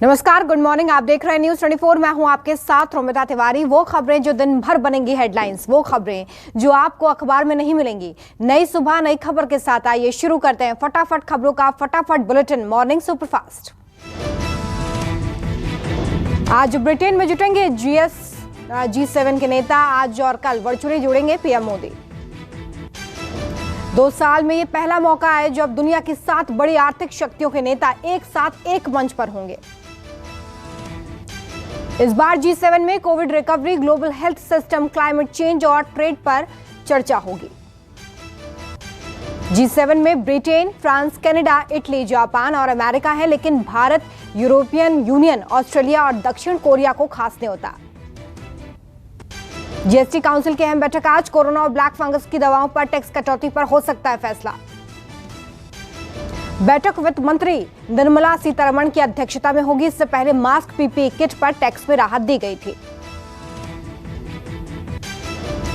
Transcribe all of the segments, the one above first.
नमस्कार, good morning. आप देख रहे हैं न्यूज 24। मैं हूं आपके साथ रोमिता तिवारी। वो खबरें जो दिन भर बनेंगी हेडलाइंस, वो खबरें जो आपको अखबार में नहीं मिलेंगी। नई सुबह नई खबर के साथ आइए शुरू करते हैं फटाफट खबरों का फटाफट बुलेटिन मॉर्निंग सुपरफास्ट। आज ब्रिटेन में जुटेंगे G7 के नेता। आज और कल वर्चुअली जुड़ेंगे पीएम मोदी। 2 साल में ये पहला मौका है जब दुनिया की 7 बड़ी आर्थिक शक्तियों के नेता एक साथ एक मंच पर होंगे। इस बार G7 में Covid recovery, global health system, climate change और ट्रेड पर चर्चा होगी। G7 में Britain, France, Canada, Italy, Japan और अमेरिका है, लेकिन भारत, यूरोपियन यूनियन, ऑस्ट्रेलिया और दक्षिण कोरिया को खास न्योता। जीएसटी काउंसिल की अहम बैठक आज। कोरोना और ब्लैक फंगस की दवाओं पर टैक्स कटौती पर हो सकता है फैसला। बैठक वित्त मंत्री निर्मला सीतारमण की अध्यक्षता में होगी। इससे पहले मास्क, पीपीई किट पर टैक्स में राहत दी गई थी।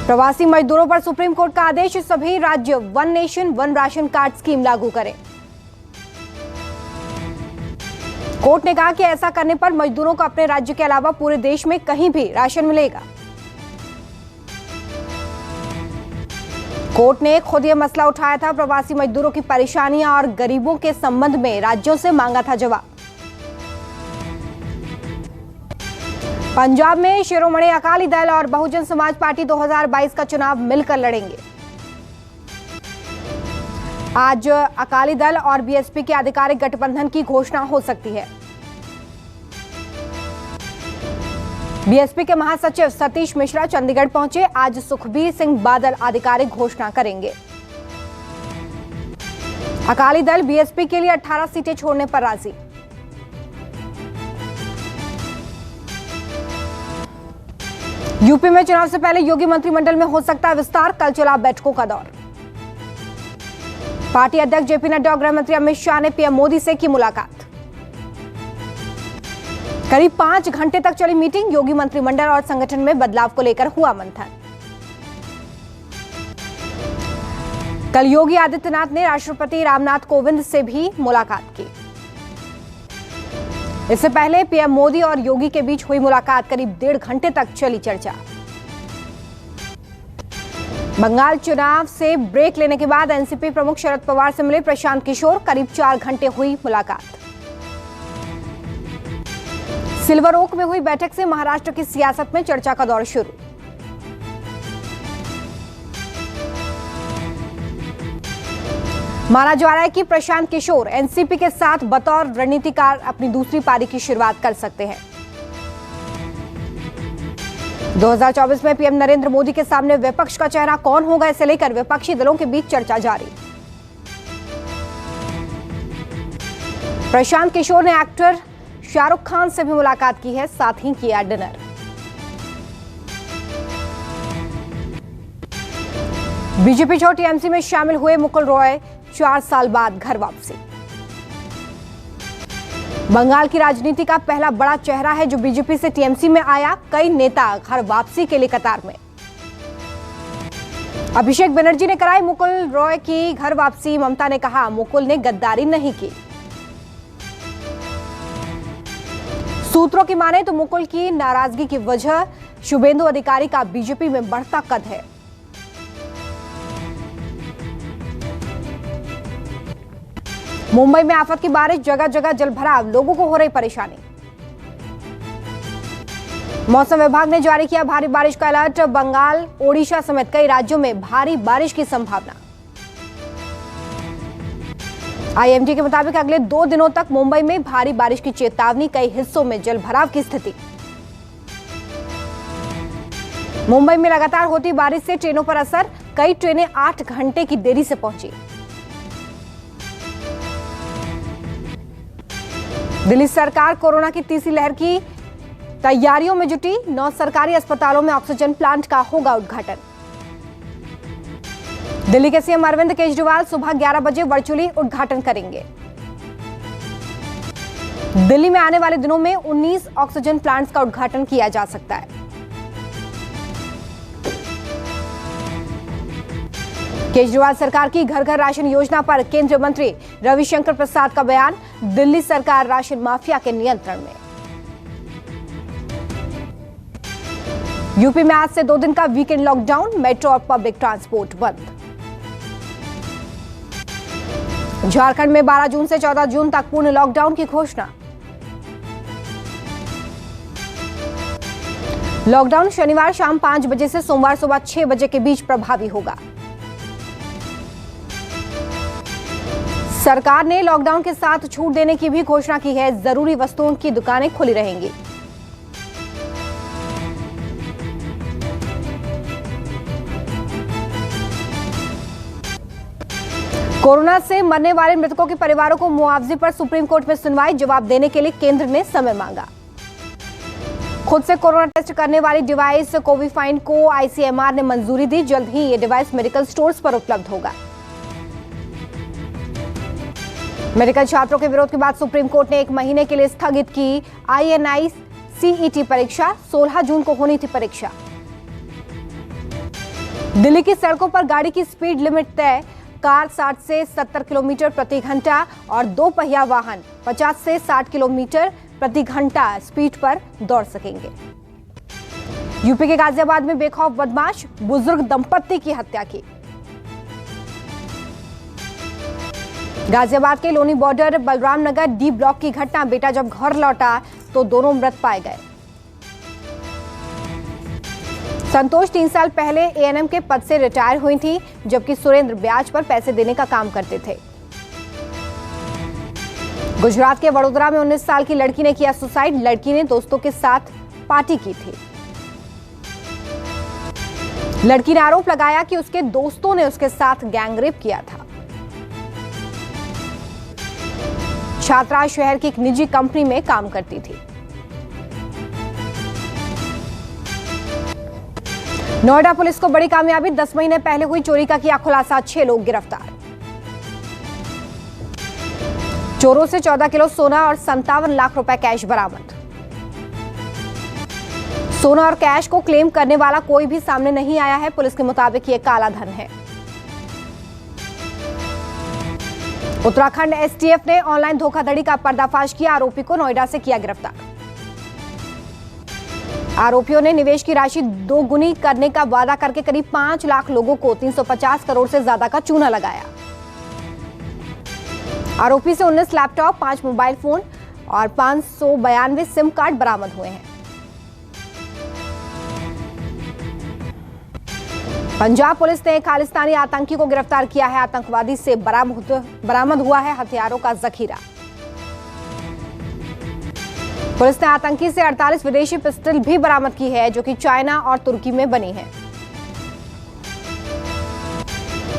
प्रवासी मजदूरों पर सुप्रीम कोर्ट का आदेश। सभी राज्य one nation one ration card scheme लागू करें। कोर्ट ने कहा कि ऐसा करने पर मजदूरों को अपने राज्य के अलावा पूरे देश में कहीं भी राशन मिलेगा। कोर्ट ने खुद यह मसला उठाया था। प्रवासी मजदूरों की परेशानियां और गरीबों के संबंध में राज्यों से मांगा था जवाब। पंजाब में शिरोमणि अकाली दल और बहुजन समाज पार्टी 2022 का चुनाव मिलकर लड़ेंगे। आज अकाली दल और बीएसपी के आधिकारिक गठबंधन की घोषणा हो सकती है। बीएसपी के महासचिव सतीश मिश्रा चंडीगढ़ पहुंचे। आज सुखबीर सिंह बादल आधिकारिक घोषणा करेंगे। अकाली दल बीएसपी के लिए 18 सीटें छोड़ने पर राजी। यूपी में चुनाव से पहले योगी मंत्रिमंडल में हो सकता है विस्तार। कल चला बैठकों का दौर। पार्टी अध्यक्ष जेपी नड्डा और गृह मंत्री अमित शाह ने पीएम मोदी से की मुलाकात। करीब 5 घंटे तक चली मीटिंग। योगी मंत्रिमंडल और संगठन में बदलाव को लेकर हुआ मंथन। कल योगी आदित्यनाथ ने राष्ट्रपति रामनाथ कोविंद से भी मुलाकात की। इससे पहले पीएम मोदी और योगी के बीच हुई मुलाकात। करीब 1.5 घंटे तक चली चर्चा। बंगाल चुनाव से ब्रेक लेने के बाद एनसीपी प्रमुख शरद पवार से मिले प्रशांत किशोर। करीब 4 घंटे हुई मुलाकात। सिल्वर ओक में हुई बैठक से महाराष्ट्र की सियासत में चर्चा का दौर शुरू। माना जा रहा है कि प्रशांत किशोर एनसीपी के साथ बतौर रणनीतिकार अपनी दूसरी पारी की शुरुआत कर सकते हैं। 2024 में पीएम नरेंद्र मोदी के सामने विपक्ष का चेहरा कौन होगा, इसे लेकर विपक्षी दलों के बीच चर्चा जारी। प्रशांत किशोर ने एक्टर शाहरुख खान से भी मुलाकात की है, साथ ही किया डिनर। बीजेपी छोड़ टीएमसी में शामिल हुए मुकुल रॉय 4 साल बाद घर वापसी। बंगाल की राजनीति का पहला बड़ा चेहरा है जो बीजेपी से टीएमसी में आया। कई नेता घर वापसी के लिए कतार में। अभिषेक बनर्जी ने कराई मुकुल रॉय की घर वापसी। ममता ने कहा मुकुल ने गद्दारी नहीं की। सूत्रों की माने तो मुकुल की नाराजगी की वजह शुभेंदु अधिकारी का बीजेपी में बढ़ता कद है। मुंबई में आफत की बारिश, जगह जगह जलभराव, लोगों को हो रही परेशानी। मौसम विभाग ने जारी किया भारी बारिश का अलर्ट। बंगाल, ओडिशा समेत कई राज्यों में भारी बारिश की संभावना। आईएमडी के मुताबिक अगले 2 दिनों तक मुंबई में भारी बारिश की चेतावनी। कई हिस्सों में जलभराव की स्थिति। मुंबई में लगातार होती बारिश से ट्रेनों पर असर। कई ट्रेनें 8 घंटे की देरी से पहुंची। दिल्ली सरकार कोरोना की तीसरी लहर की तैयारियों में जुटी। 9 सरकारी अस्पतालों में ऑक्सीजन प्लांट का होगा उद्घाटन। दिल्ली के सीएम अरविंद केजरीवाल सुबह 11 बजे वर्चुअली उद्घाटन करेंगे। दिल्ली में आने वाले दिनों में 19 ऑक्सीजन प्लांट्स का उद्घाटन किया जा सकता है। केजरीवाल सरकार की घर घर राशन योजना पर केंद्रीय मंत्री रविशंकर प्रसाद का बयान, दिल्ली सरकार राशन माफिया के नियंत्रण में। यूपी में आज से 2 दिन का वीकेंड लॉकडाउन, मेट्रो और पब्लिक ट्रांसपोर्ट बंद। झारखंड में 12 जून से 14 जून तक पूर्ण लॉकडाउन की घोषणा। लॉकडाउन शनिवार शाम 5 बजे से सोमवार सुबह 6 बजे के बीच प्रभावी होगा। सरकार ने लॉकडाउन के साथ छूट देने की भी घोषणा की है, जरूरी वस्तुओं की दुकानें खुली रहेंगी। कोरोना से मरने वाले मृतकों के परिवारों को मुआवजे पर सुप्रीम कोर्ट में सुनवाई, जवाब देने के लिए केंद्र ने समय मांगा। खुद से कोरोना टेस्ट करने वाली डिवाइस कोविफाइन को आईसीएमआर ने मंजूरी दी, जल्द ही ये डिवाइस मेडिकल स्टोर्स पर उपलब्ध होगा। मेडिकल छात्रों के विरोध के बाद सुप्रीम कोर्ट ने 1 महीने के लिए स्थगित की INI CET परीक्षा, 16 जून को होनी थी परीक्षा। दिल्ली की सड़कों पर गाड़ी की स्पीड लिमिट तय, कार 60 से 70 किलोमीटर प्रति घंटा और 2 पहिया वाहन 50 से 60 किलोमीटर प्रति घंटा स्पीड पर दौड़ सकेंगे। यूपी के गाजियाबाद में बेखौफ बदमाश, बुजुर्ग दंपत्ति की हत्या की। गाजियाबाद के लोनी बॉर्डर बलराम नगर D ब्लॉक की घटना, बेटा जब घर लौटा तो दोनों मृत पाए गए। संतोष 3 साल पहले ANM के पद से रिटायर हुई थी, जबकि सुरेंद्र ब्याज पर पैसे देने का काम करते थे। गुजरात के वडोदरा में 19 साल की लड़की ने किया सुसाइड, लड़की ने दोस्तों के साथ पार्टी की थी। लड़की ने आरोप लगाया कि उसके दोस्तों ने उसके साथ गैंगरेप किया था। छात्रा शहर की एक निजी कंपनी में काम करती थी। नोएडा पुलिस को बड़ी कामयाबी, 10 महीने पहले हुई चोरी का किया खुलासा, 6 लोग गिरफ्तार। चोरों से 14 किलो सोना और 57 लाख रुपए कैश बरामद। सोना और कैश को क्लेम करने वाला कोई भी सामने नहीं आया है, पुलिस के मुताबिक ये काला धन है। उत्तराखंड STF ने ऑनलाइन धोखाधड़ी का पर्दाफाश किया, आरोपी को नोएडा से किया गिरफ्तार। आरोपियों ने निवेश की राशि 2 गुनी करने का वादा करके करीब 5 लाख लोगों को 350 करोड़ से ज्यादा का चूना लगाया। आरोपी से 19 लैपटॉप, 5 मोबाइल फोन और 592 सिम कार्ड बरामद हुए हैं। पंजाब पुलिस ने खालिस्तानी आतंकी को गिरफ्तार किया है, आतंकवादी से बरामद हुआ है हथियारों का जखीरा। पुलिस ने आतंकी से 48 विदेशी पिस्टल भी बरामद की है, जो कि चाइना और तुर्की में बनी है।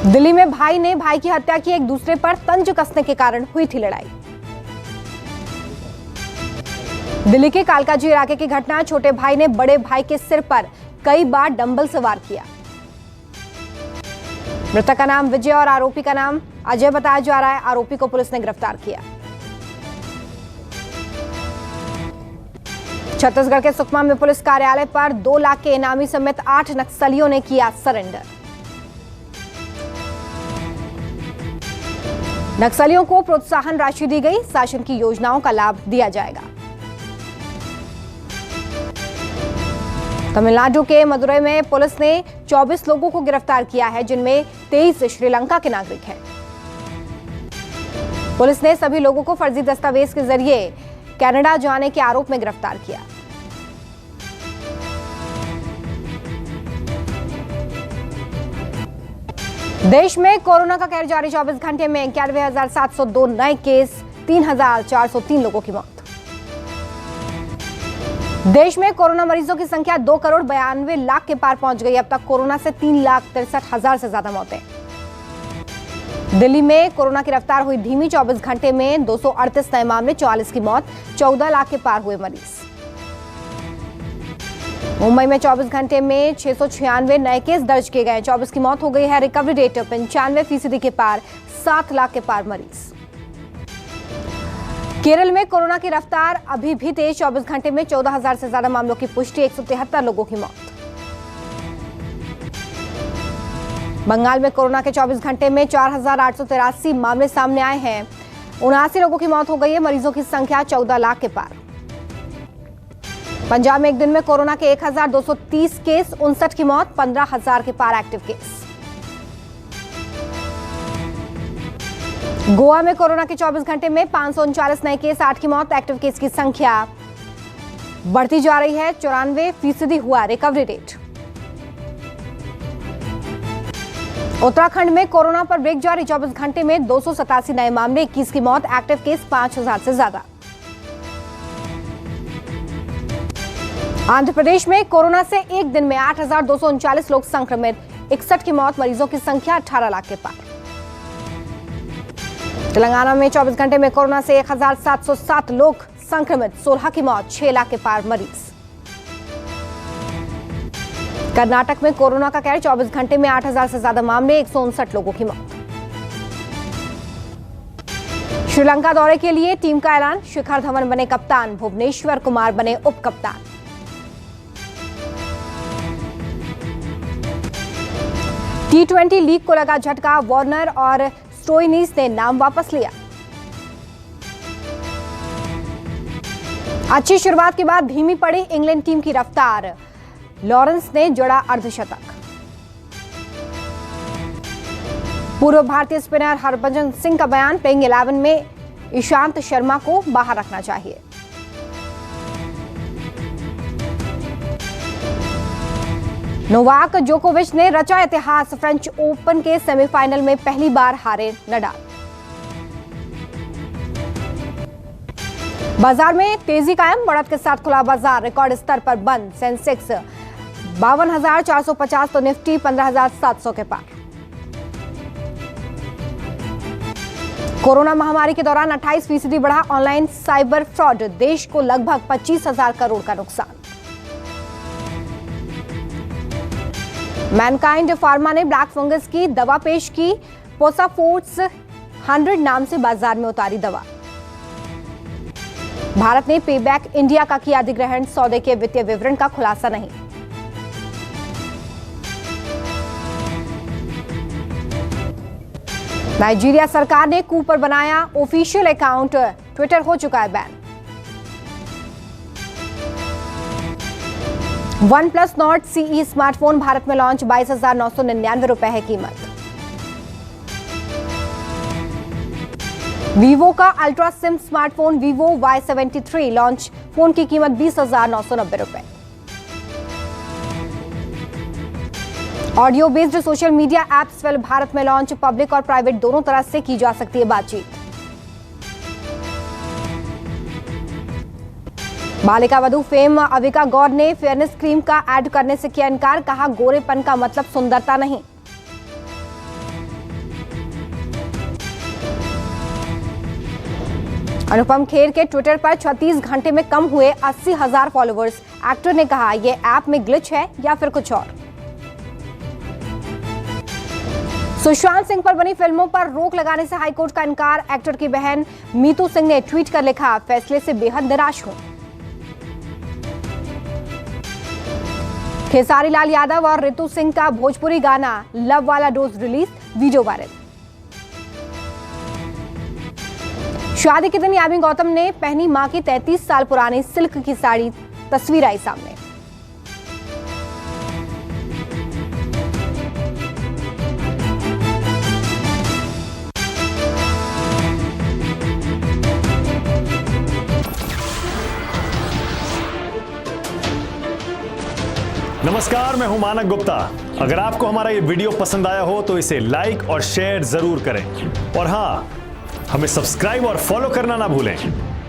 दिल्ली में भाई ने भाई की हत्या की, एक दूसरे पर तंज कसने के कारण हुई थी लड़ाई। दिल्ली के कालकाजी इलाके की घटना, छोटे भाई ने बड़े भाई के सिर पर कई बार डंबल से वार किया। मृतक का नाम विजय और आरोपी का नाम अजय बताया जा रहा है। आरोपी को पुलिस ने गिरफ्तार किया। छत्तीसगढ़ के सुकमा में पुलिस कार्यालय पर 2 लाख के इनामी समेत 8 नक्सलियों ने किया सरेंडर। नक्सलियों को प्रोत्साहन राशि दी गई, शासन की योजनाओं का लाभ दिया जाएगा। तमिलनाडु के मदुरई में पुलिस ने 24 लोगों को गिरफ्तार किया है, जिनमें 23 श्रीलंका के नागरिक हैं। पुलिस ने सभी लोगों को फर्जी दस्तावेज के जरिए कनाडा जाने के आरोप में गिरफ्तार किया। देश में कोरोना का कहर जारी, 24 घंटे में 91,702 नए केस, 3,403 लोगों की मौत। देश में कोरोना मरीजों की संख्या 2 करोड़ 92 लाख के पार पहुंच गई। अब तक कोरोना से 3,63,000 से ज्यादा मौतें। दिल्ली में कोरोना की रफ्तार हुई धीमी, 24 घंटे में 238 नए मामले, 44 की मौत, 14 लाख के पार हुए मरीज। मुंबई में 24 घंटे में 696 नए केस दर्ज किए गए, 24 की मौत हो गई है। रिकवरी रेट 95% के पार, 7 लाख के पार मरीज। केरल में कोरोना की रफ्तार अभी भी तेज, 24 घंटे में 14,000 से ज्यादा मामलों की पुष्टि, 173 लोगों की मौत। बंगाल में कोरोना के 24 घंटे में 4,883 मामले सामने आए हैं। 79 लोगों की मौत हो गई है। मरीजों की संख्या 14 लाख के पार। पंजाब में एक दिन में कोरोना के 1,230 केस, 59 की मौत, 15,000 के पार एक्टिव केस। गोवा में कोरोना के 24 घंटे में 539 नए केस, 8 की मौत, एक्टिव केस की संख्या बढ़ती जा रही है। 94% हुआ रिकवरी रेट। उत्तराखंड में कोरोना पर ब्रेक जारी। 24 घंटे में 287 नए मामले, 21 की मौत, एक्टिव केस 5,000 से ज्यादा। आंध्र प्रदेश में कोरोना से एक दिन में 8,239 लोग संक्रमित, 61 की मौत, मरीजों की संख्या 18 लाख के पार। तेलंगाना में 24 घंटे में कोरोना से 1,707 लोग संक्रमित, 16 की मौत, 6 लाख के पार मरीज। कर्नाटक में कोरोना का कहर। 24 घंटे में 8,000 से ज्यादा मामले, 159 लोगों की मौत। श्रीलंका दौरे के लिए टीम का ऐलान। शिखर धवन बने कप्तान, भुवनेश्वर कुमार बने उप कप्तान। T20 लीग को लगा झटका। वार्नर और स्टोइनिस ने नाम वापस लिया। अच्छी शुरुआत के बाद धीमी पड़ी इंग्लैंड टीम की रफ्तार। लॉरेंस ने जोड़ा अर्धशतक। पूर्व भारतीय स्पिनर हरभजन सिंह का बयान। प्लेइंग 11 में ईशांत शर्मा को बाहर रखना चाहिए। नोवाक जोकोविच ने रचा इतिहास। फ्रेंच ओपन के सेमीफाइनल में पहली बार हारे नडाल। बाजार में तेजी कायम। बढ़त के साथ खुला बाजार। रिकॉर्ड स्तर पर बंद। सेंसेक्स 52,450 तो निफ्टी 15,700 के पार। कोरोना महामारी के दौरान 28% बढ़ा ऑनलाइन साइबर फ्रॉड। देश को लगभग 25,000 करोड़ का नुकसान। मैनकाइंड फार्मा ने ब्लैक फंगस की दवा पेश की। पोसाफोर्ट्स 100 नाम से बाजार में उतारी दवा। भारत ने पेबैक इंडिया का किया अधिग्रहण। सौदे के वित्तीय विवरण का खुलासा नहीं। नाइजीरिया सरकार ने कू पर बनाया ऑफिशियल अकाउंट। ट्विटर हो चुका है ban. OnePlus Nord CE smartphone भारत में लॉन्च। 22,999 रुपए है कीमत। वीवो का ultra slim smartphone Vivo Y73 launch. Phone की कीमत 20,990 रुपए। Audio based social media apps फिल भारत में लॉन्च। पब्लिक और प्राइवेट दोनों तरह से की जा सकती है बातचीत। बालिका वधू फेम अविका गौर ने फेयरनेस क्रीम का ऐड करने से किया इनकार। कहा गोरेपन का मतलब सुंदरता नहीं। अनुपम खेर के ट्विटर पर 36 घंटे में कम हुए 80,000 फॉलोअर्स। एक्टर ने कहा यह ऐप में ग्लिच है या फिर कुछ और। सुशांत सिंह पर बनी फिल्मों पर रोक लगाने से हाईकोर्ट का इनकार। एक्टर की बहन मीतू सिंह ने ट्वीट कर लिखा, फैसले से बेहद निराश हूं। खेसारी लाल यादव और रितु सिंह का भोजपुरी गाना लव वाला डोज रिलीज। Video viral. शादी के दिन यामी गौतम ने पहनी मां की 33 साल पुरानी सिल्क की साड़ी। तस्वीर आई सामने। नमस्कार, मैं हूं मानक गुप्ता। अगर आपको हमारा ये वीडियो पसंद आया हो तो इसे लाइक और शेयर जरूर करें। और हाँ, हमें सब्सक्राइब और फॉलो करना ना भूलें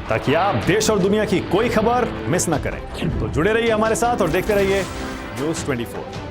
ताकि आप देश और दुनिया की कोई खबर मिस ना करें। तो जुड़े रहिए हमारे साथ और देखते रहिए News 24।